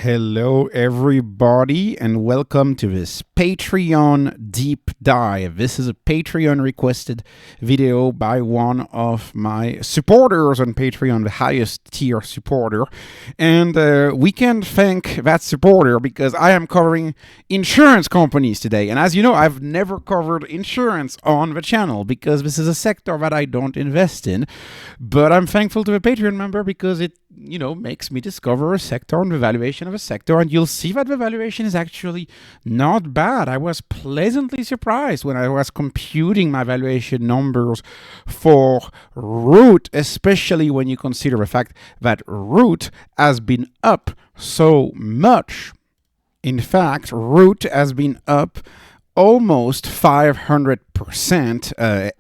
Hello, everybody, and welcome to this Patreon deep dive. This is a Patreon requested video by one of my supporters on Patreon, the highest tier supporter. And we can thank that supporter because I am covering insurance companies today. And as you know, I've never covered insurance on the channel because this is a sector that I don't invest in. But I'm thankful to the Patreon member because it makes me discover a sector and the valuation of a sector, and you'll see that the valuation is actually not bad. I was pleasantly surprised when I was computing my valuation numbers for Root, especially when you consider the fact that Root has been up so much. In fact, Root has been up almost 500%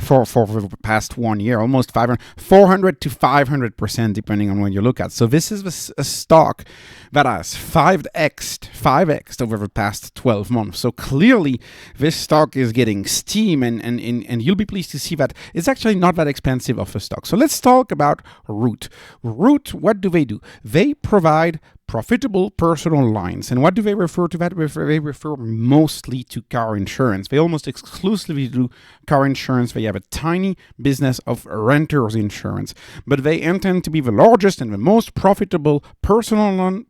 for the past 1 year, almost 400 to 500% depending on when you look at. So this is a stock that has 5x over the past 12 months. So clearly this stock is getting steam, and you'll be pleased to see that it's actually not that expensive of a stock. So let's talk about Root. Root, what do? They provide profitable personal lines. And what do they refer to that? They refer mostly to car insurance. They almost exclusively do car insurance. They have a tiny business of renters insurance, but they intend to be the largest and the most profitable personal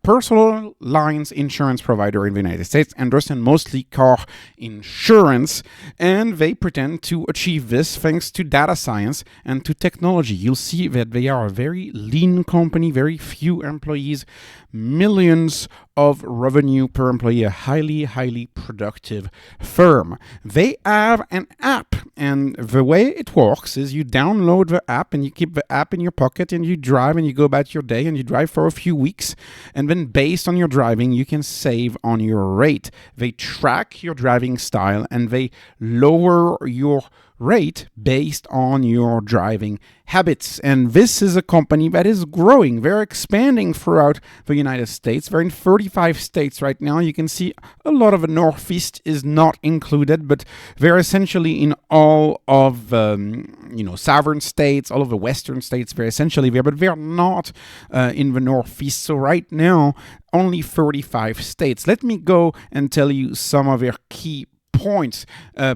lines insurance provider in the United States, and understand mostly car insurance. And they pretend to achieve this thanks to data science and to technology. You'll see that they are a very lean company, very few employees, millions of revenue per employee, a highly productive firm. They have an app, and the way it works is you download the app and you keep the app in your pocket and you drive and you go about your day and you drive for a few weeks, and then based on your driving you can save on your rate. They track your driving style and they lower your rate based on your driving habits. And this is a company that is growing. They're expanding throughout the United States. They're in 35 states right now. You can see a lot of the Northeast is not included, but they're essentially in all of southern states, all of the western states. They're essentially there, but they're not in the Northeast. So right now, only 35 states. Let me go and tell you some of their key points.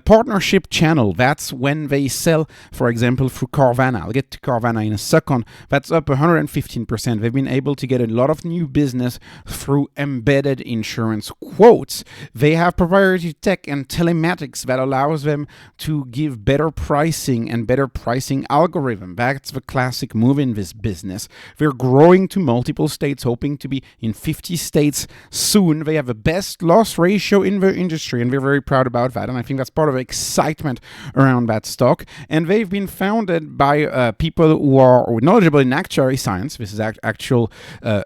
Partnership channel, that's when they sell, for example, through Carvana. I'll get to Carvana in a second. That's up 115%. They've been able to get a lot of new business through embedded insurance quotes. They have proprietary tech and telematics that allows them to give better pricing and better pricing algorithm. That's the classic move in this business. They're growing to multiple states, hoping to be in 50 states soon. They have the best loss ratio in the industry, and we're very proud about that, and I think that's part of the excitement around that stock. And they've been founded by people who are knowledgeable in actuary science. This is actual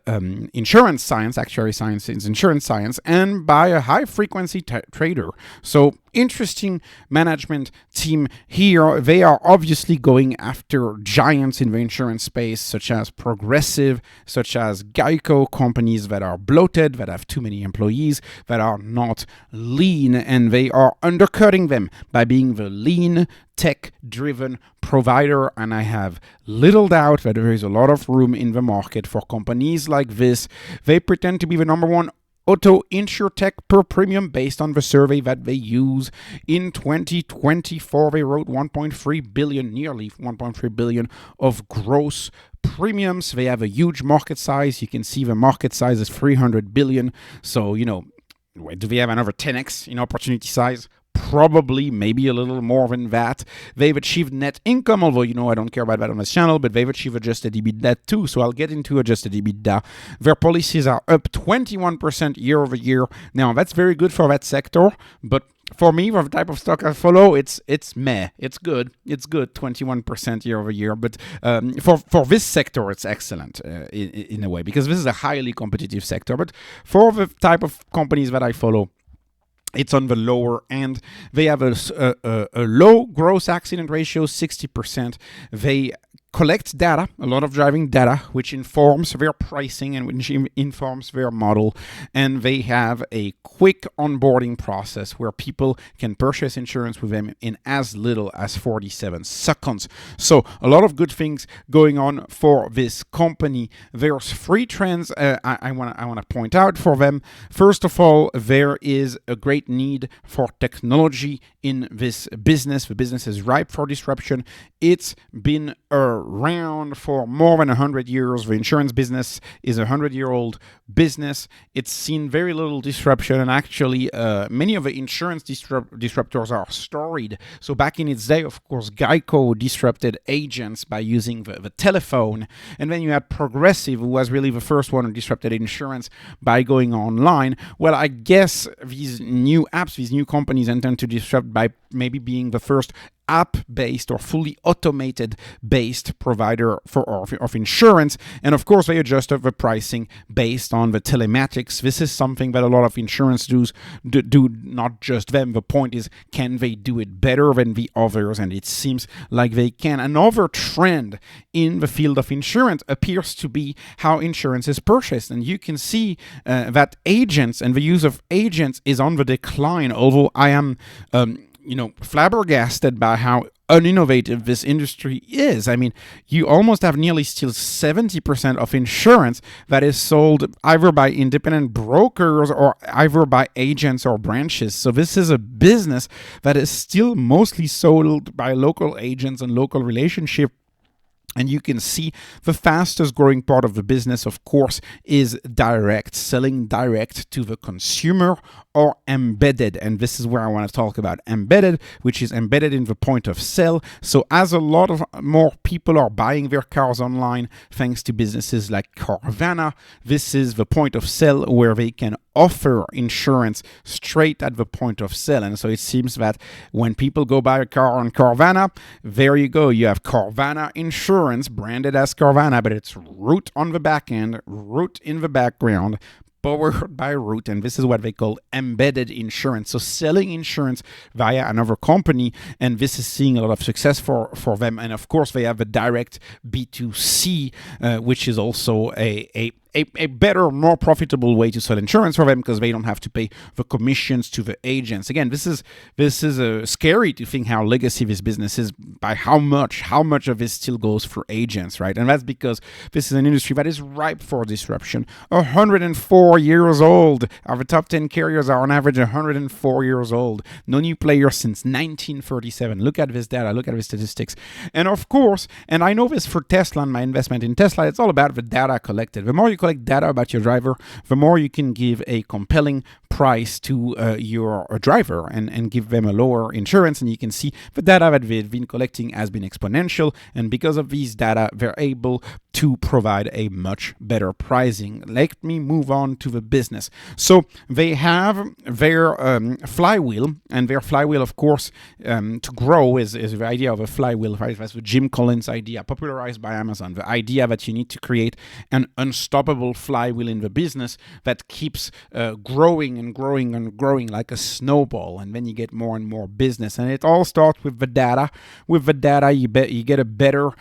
insurance science. Actuary science is insurance science, and by a high frequency trader. So interesting management team here. They are obviously going after giants in the insurance space, such as Progressive, such as Geico, companies that are bloated, that have too many employees, that are not lean, and they are undercutting them by being the lean, tech-driven provider. And I have little doubt that there is a lot of room in the market for companies like this. They pretend to be the number one auto Insurtech per premium based on the survey that they use. In 2024, they wrote nearly 1.3 billion of gross premiums. They have a huge market size. You can see the market size is 300 billion. So, do they have another 10x in opportunity size? Probably, maybe a little more than that. They've achieved net income, although I don't care about that on this channel, but they've achieved adjusted EBITDA too, so I'll get into adjusted EBITDA. Their policies are up 21% year over year. Now, that's very good for that sector, but for me, for the type of stock I follow, it's meh. It's good, 21% year over year. But for this sector, it's excellent in a way, because this is a highly competitive sector. But for the type of companies that I follow, it's on the lower end. They have a low gross accident ratio, 60%. They collect data, a lot of driving data, which informs their pricing and which informs their model. And they have a quick onboarding process where people can purchase insurance with them in as little as 47 seconds. So a lot of good things going on for this company. There's three trends I want to point out for them. First of all, there is a great need for technology in this business. The business is ripe for disruption. It's been around for more than 100 years. The insurance business is a 100-year-old business. It's seen very little disruption, and actually many of the insurance disruptors are storied. So back in its day, of course, Geico disrupted agents by using the telephone, and then you had Progressive, who was really the first one who disrupted insurance by going online. Well, I guess these new apps, these new companies intend to disrupt by maybe being the first app-based or fully automated-based provider of insurance. And of course, they adjust the pricing based on the telematics. This is something that a lot of insurance do, not just them. The point is, can they do it better than the others? And it seems like they can. Another trend in the field of insurance appears to be how insurance is purchased. And you can see that agents and the use of agents is on the decline, although I am flabbergasted by how uninnovative this industry is. I mean, you almost have nearly still 70% of insurance that is sold either by independent brokers or either by agents or branches. So this is a business that is still mostly sold by local agents and local relationship. And you can see the fastest growing part of the business, of course, is direct, selling direct to the consumer or embedded. And this is where I want to talk about embedded, which is embedded in the point of sale. So as a lot of more people are buying their cars online, thanks to businesses like Carvana, this is the point of sale where they can offer insurance straight at the point of sale. And so it seems that when people go buy a car on Carvana, there you go. You have Carvana insurance branded as Carvana, but it's Root on the back end, Root in the background, powered by Root, and this is what they call embedded insurance. So selling insurance via another company, and this is seeing a lot of success for them. And of course, they have a direct B2C, which is also a better, more profitable way to sell insurance for them because they don't have to pay the commissions to the agents. Again, this is scary to think how legacy this business is, by how much of this still goes through agents, right? And that's because this is an industry that is ripe for disruption. 104 years old. Our top 10 carriers are on average 104 years old. No new player since 1937. Look at this data. Look at the statistics. And of course, and I know this for Tesla and my investment in Tesla, it's all about the data collected. The more you collect data about your driver, the more you can give a compelling price to your driver and give them a lower insurance. And you can see the data that they've been collecting has been exponential. And because of these data, they're able to provide a much better pricing. Let me move on to the business. So they have their flywheel, and their flywheel, of course, to grow is the idea of a flywheel, right? That's the Jim Collins idea, popularized by Amazon. The idea that you need to create an unstoppable flywheel in the business that keeps growing and growing and growing like a snowball, and then you get more and more business. And it all starts with the data. With the data, you get a better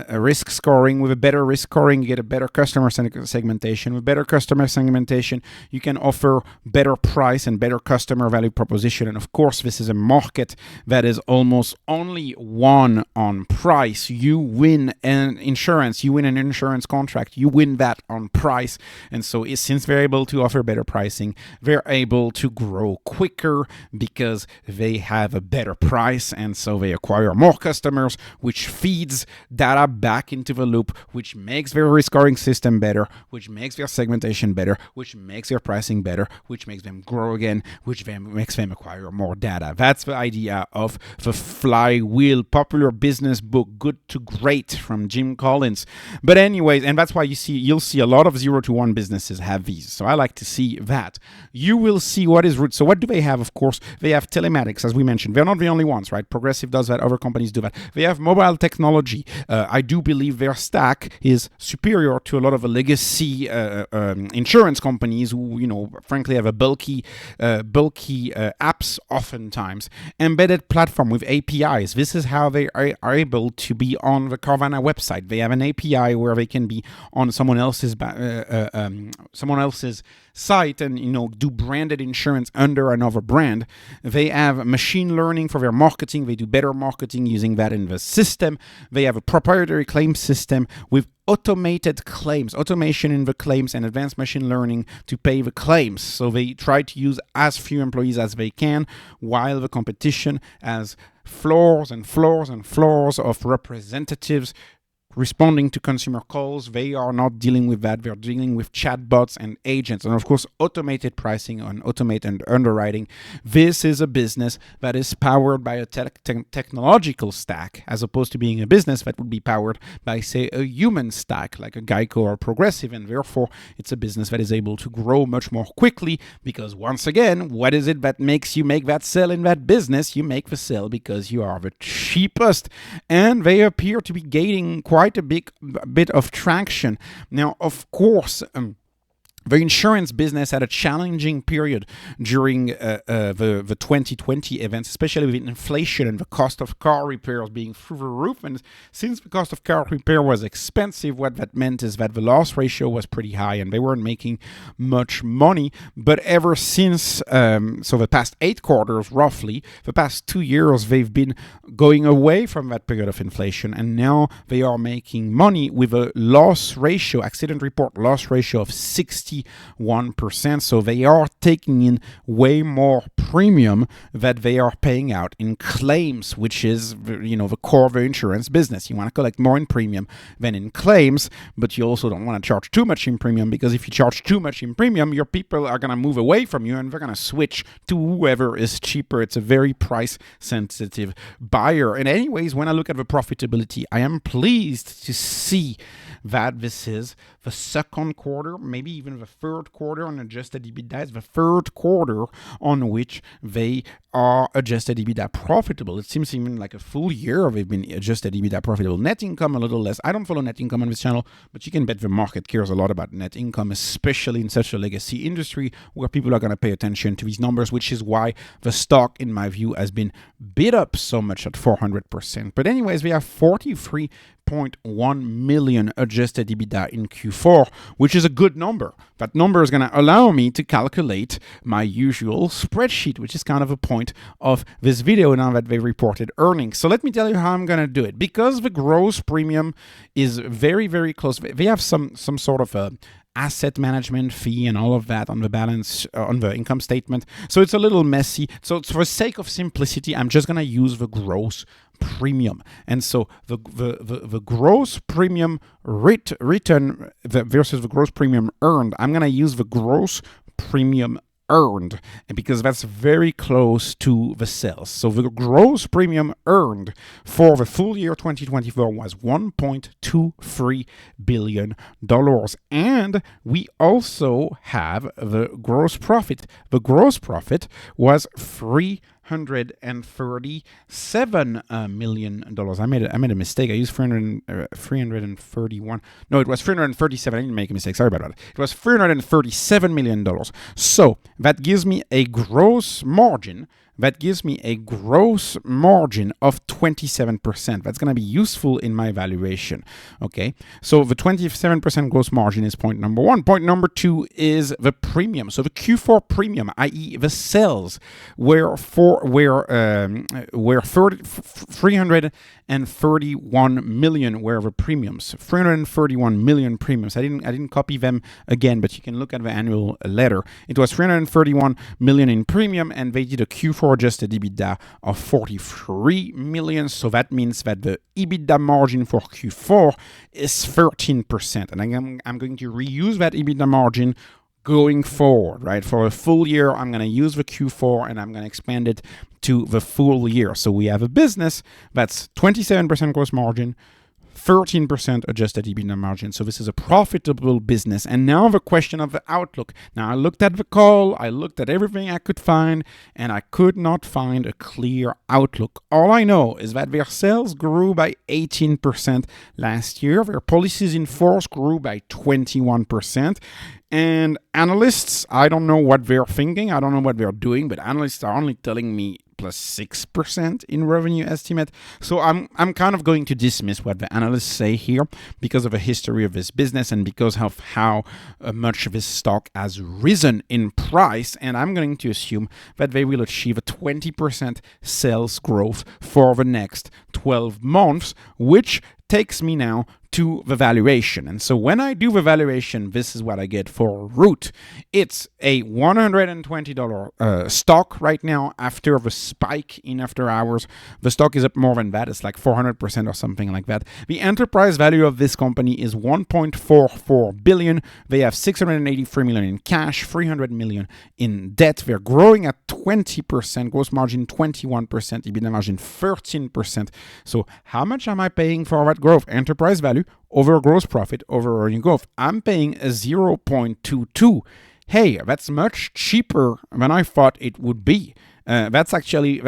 risk scoring. With a better risk scoring, you get a better customer segmentation. With better customer segmentation, you can offer better price and better customer value proposition. And of course, this is a market that is almost only won on price. You win an insurance, you win an insurance contract, you win that on price. And so since they're able to offer better pricing, they're able to grow quicker because they have a better price. And so they acquire more customers, which feeds data back into the loop, which makes their risk scoring system better, which makes their segmentation better, which makes their pricing better, which makes them grow again, which makes them acquire more data. That's the idea of the flywheel, popular business book, Good to Great from Jim Collins. But anyways, and that's why you'll see a lot of 0 to 1 businesses have these. So I like to see that. You will see what is Root. So what do they have? Of course, they have telematics, as we mentioned. They're not the only ones, right? Progressive does that. Other companies do that. They have mobile technology. I do believe their stack is superior to a lot of the legacy insurance companies who, frankly have a bulky apps oftentimes. Embedded platform with APIs. This is how they are able to be on the Carvana website. They have an API where they can be on someone else's site and do branded insurance under another brand. They have machine learning for their marketing. They do better marketing using that in the system. They have a proprietary claim system with automated claims, automation in the claims, and advanced machine learning to pay the claims. So they try to use as few employees as they can, while the competition has floors and floors and floors of representatives responding to consumer calls. They are not dealing with that. They're dealing with chatbots and agents, and of course automated pricing and automated underwriting. This is a business that is powered by a technological stack, as opposed to being a business that would be powered by, say, a human stack like a Geico or Progressive, and therefore it's a business that is able to grow much more quickly, because once again, what is it that makes you make that sell in that business? You make the sell because you are the cheapest, and they appear to be gaining quite a bit of traction. Now, of course, the insurance business had a challenging period during the 2020 events, especially with inflation and the cost of car repairs being through the roof. And since the cost of car repair was expensive, what that meant is that the loss ratio was pretty high and they weren't making much money. But ever since, so the past 8 quarters, roughly, the past 2 years, they've been going away from that period of inflation. And now they are making money with a loss ratio, accident report loss ratio of 61%. So they are taking in way more premium that they are paying out in claims, which is, the core of the insurance business. You want to collect more in premium than in claims, but you also don't want to charge too much in premium, because if you charge too much in premium, your people are going to move away from you and they're going to switch to whoever is cheaper. It's a very price sensitive buyer. And anyways, when I look at the profitability, I am pleased to see that this is the second quarter, maybe even the third quarter on adjusted EBITDA. It's the third quarter on which they are adjusted EBITDA profitable. It seems even like a full year they've been adjusted EBITDA profitable. Net income a little less. I don't follow net income on this channel, but you can bet the market cares a lot about net income, especially in such a legacy industry where people are going to pay attention to these numbers, which is why the stock, in my view, has been bid up so much at 400%. But anyways, we have 43.1 million adjusted EBITDA in Q4, which is a good number. That number is going to allow me to calculate my usual spreadsheet, which is kind of a point of this video now that they reported earnings. So let me tell you how I'm going to do it. Because the gross premium is very, very close. They have some sort of a asset management fee and all of that on the balance, on the income statement. So it's a little messy. So for the sake of simplicity, I'm just going to use the gross premium. And so the gross premium return versus the gross premium earned, I'm going to use the gross premium earned, and because that's very close to the sales. So the gross premium earned for the full year 2024 was $1.23 billion. And we also have the gross profit. The gross profit was $337 million. I made a mistake. I used 331. No, it was 337. I didn't make a mistake. Sorry about that. It was $337 million. So that gives me a gross margin. That gives me a gross margin of 27%. That's going to be useful in my valuation. Okay, so the 27% gross margin is point number one. Point number two is the premium. So the Q4 premium, i.e., the sales, were 331 million were the premiums. 331 million premiums. I didn't copy them again, but you can look at the annual letter. It was 331 million in premium, and they did a Q4 adjusted EBITDA of 43 million. So that means that the EBITDA margin for Q4 is 13%. And I'm going to reuse that EBITDA margin going forward, right? For a full year, I'm going to use the Q4 and I'm going to expand it to the full year. So we have a business that's 27% gross margin, 13% adjusted EBITDA margin. So this is a profitable business. And now the question of the outlook. Now I looked at the call, I looked at everything I could find, and I could not find a clear outlook. All I know is that their sales grew by 18% last year. Their policies in force grew by 21%. And analysts, I don't know what they're thinking. I don't know what they're doing, but analysts are only telling me plus 6% in revenue estimate. So I'm kind of going to dismiss what the analysts say here because of the history of this business and because of how much this stock has risen in price. And I'm going to assume that they will achieve a 20% sales growth for the next 12 months, which takes me now to the valuation. And so when I do the valuation, this is what I get for Root. It's a $120 stock right now after the spike in after hours. The stock is up more than that. It's like 400% or something like that. The enterprise value of this company is $1.44 billion. They have $683 million in cash, $300 million in debt. They're growing at 20%, gross margin 21%, EBITDA margin 13%. So how much am I paying for that growth? Enterprise value over gross profit over revenue growth. I'm paying a 0.22. Hey, that's much cheaper than I thought it would be. That's actually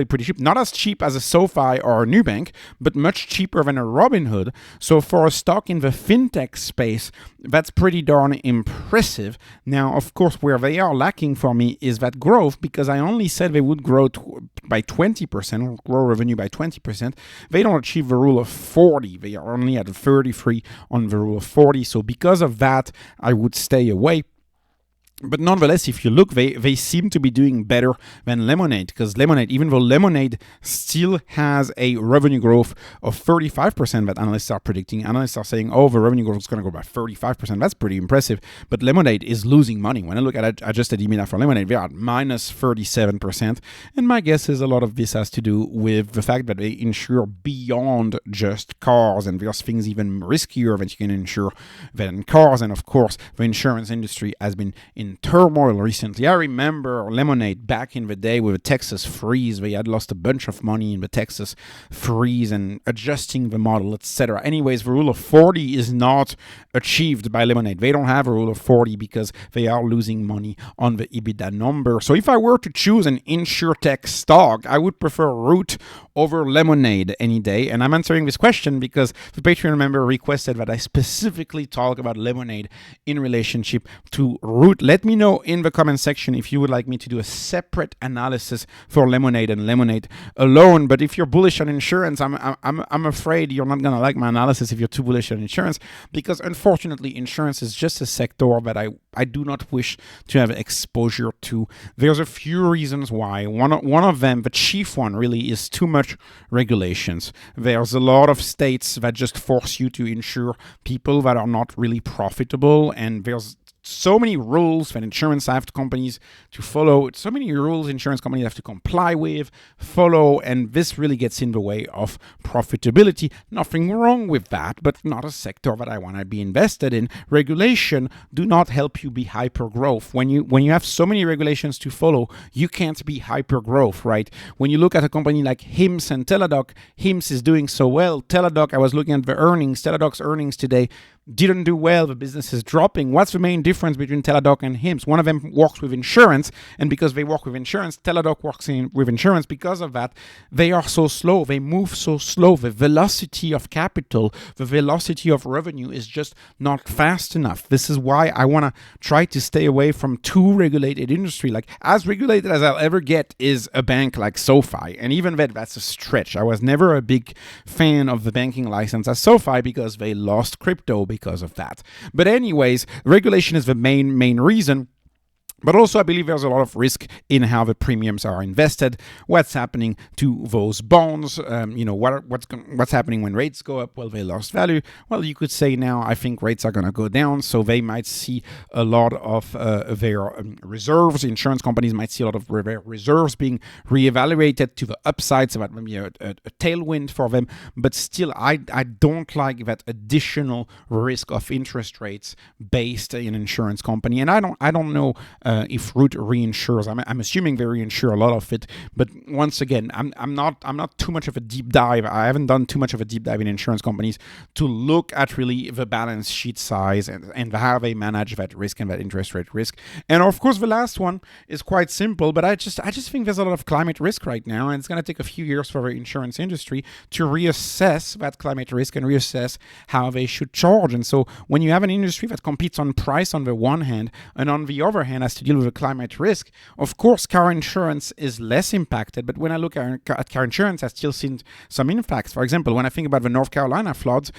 pretty cheap. Not as cheap as a SoFi or a Nubank, but much cheaper than a Robinhood. So for a stock in the fintech space, that's pretty darn impressive. Now, of course, where they are lacking for me is that growth, because I only said they would grow by 20%, grow revenue by 20%. They don't achieve the rule of 40. They are only at 33 on the rule of 40. So because of that, I would stay away. But nonetheless, if you look, they seem to be doing better than Lemonade, because Lemonade, even though Lemonade still has a revenue growth of 35% that analysts are predicting, analysts are saying, oh, the revenue growth is going to go by 35%. That's pretty impressive. But Lemonade is losing money. When I look at adjusted EBITDA for Lemonade, they are at minus 37%. And my guess is a lot of this has to do with the fact that they insure beyond just cars, and there's things even riskier that you can insure than cars. And of course, the insurance industry has been in turmoil recently. I remember Lemonade back in the day with the Texas freeze. They had lost a bunch of money in the Texas freeze and adjusting the model, etc. Anyways, the rule of 40 is not achieved by Lemonade. They don't have a rule of 40 because they are losing money on the EBITDA number. So if I were to choose an Insurtech stock, I would prefer Root over Lemonade any day. And I'm answering this question because the Patreon member requested that I specifically talk about Lemonade in relationship to Root. Let me know in the comment section if you would like me to do a separate analysis for Lemonade and Lemonade alone. But if you're bullish on insurance, I'm afraid you're not gonna like my analysis if you're too bullish on insurance, because unfortunately insurance is just a sector that I do not wish to have exposure to. There's a few reasons why. One of them, the chief one really, is too much regulations. There's a lot of states that just force you to insure people that are not really profitable, and there's so many rules that insurance companies to follow, so many rules insurance companies have to comply with, follow, and this really gets in the way of profitability. Nothing wrong with that, but not a sector that I want to be invested in. Regulation do not help you be hyper growth. When you have so many regulations to follow, you can't be hyper growth, right? When you look at a company like HIMSS and Teladoc, HIMSS is doing so well. Teladoc, I was looking at the earnings, Teladoc's earnings today didn't do well. The business is dropping. What's the main difference between Teladoc and HIMSS? One of them works with insurance, and because they work with insurance, Teladoc works with insurance. Because of that, they are so slow. They move so slow. The velocity of capital, the velocity of revenue is just not fast enough. This is why I want to try to stay away from too regulated industry. Like, as regulated as I'll ever get is a bank like SoFi, and even that's a stretch. I was never a big fan of the banking license as SoFi because they lost crypto because of that. But anyways, regulation is the main reason. But also, I believe there's a lot of risk in how the premiums are invested. What's happening to those bonds? What's happening when rates go up? Well, they lost value. Well, you could say now, I think rates are going to go down, so they might see a lot of their reserves. Insurance companies might see a lot of their reserves being reevaluated to the upside, so that may be a tailwind for them. But still, I don't like that additional risk of interest rates based in an insurance company, and I don't know if Root reinsures. I'm assuming they reinsure a lot of it, but once again, I'm not too much of a deep dive. I haven't done too much of a deep dive in insurance companies to look at really the balance sheet size and how they manage that risk and that interest rate risk. And of course, the last one is quite simple, but I just think there's a lot of climate risk right now, and it's going to take a few years for the insurance industry to reassess that climate risk and reassess how they should charge. And so when you have an industry that competes on price on the one hand, and on the other hand has to deal with the climate risk, of course, car insurance is less impacted. But when I look at car insurance, I've still seen some impacts. For example, when I think about the North Carolina floods,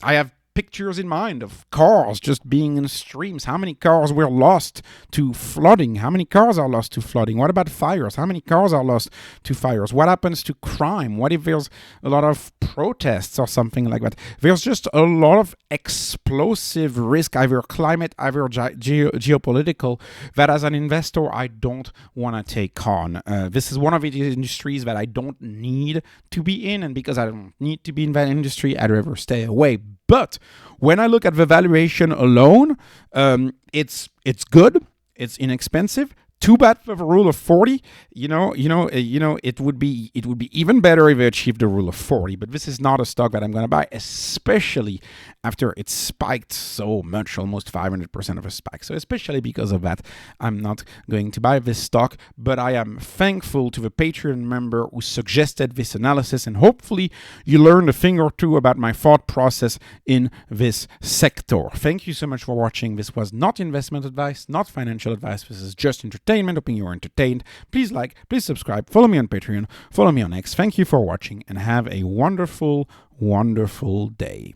I have pictures in mind of cars just being in streams. How many cars were lost to flooding? How many cars are lost to flooding? What about fires? How many cars are lost to fires? What happens to crime? What if there's a lot of protests or something like that? There's just a lot of explosive risk, either climate, either geopolitical, that as an investor, I don't want to take on. This is one of the industries that I don't need to be in, and because I don't need to be in that industry, I'd rather stay away. But when I look at the valuation alone, it's good, it's inexpensive. Too bad for the rule of 40. It would be even better if they achieved the rule of 40. But this is not a stock that I'm going to buy, especially after it spiked so much, almost 500% of a spike. So especially because of that, I'm not going to buy this stock. But I am thankful to the Patreon member who suggested this analysis, and hopefully you learned a thing or two about my thought process in this sector. Thank you so much for watching. This was not investment advice, not financial advice. This is just entertainment. Hoping you are entertained. Please like, please subscribe, follow me on Patreon, follow me on X. Thank you for watching, and have a wonderful, wonderful day.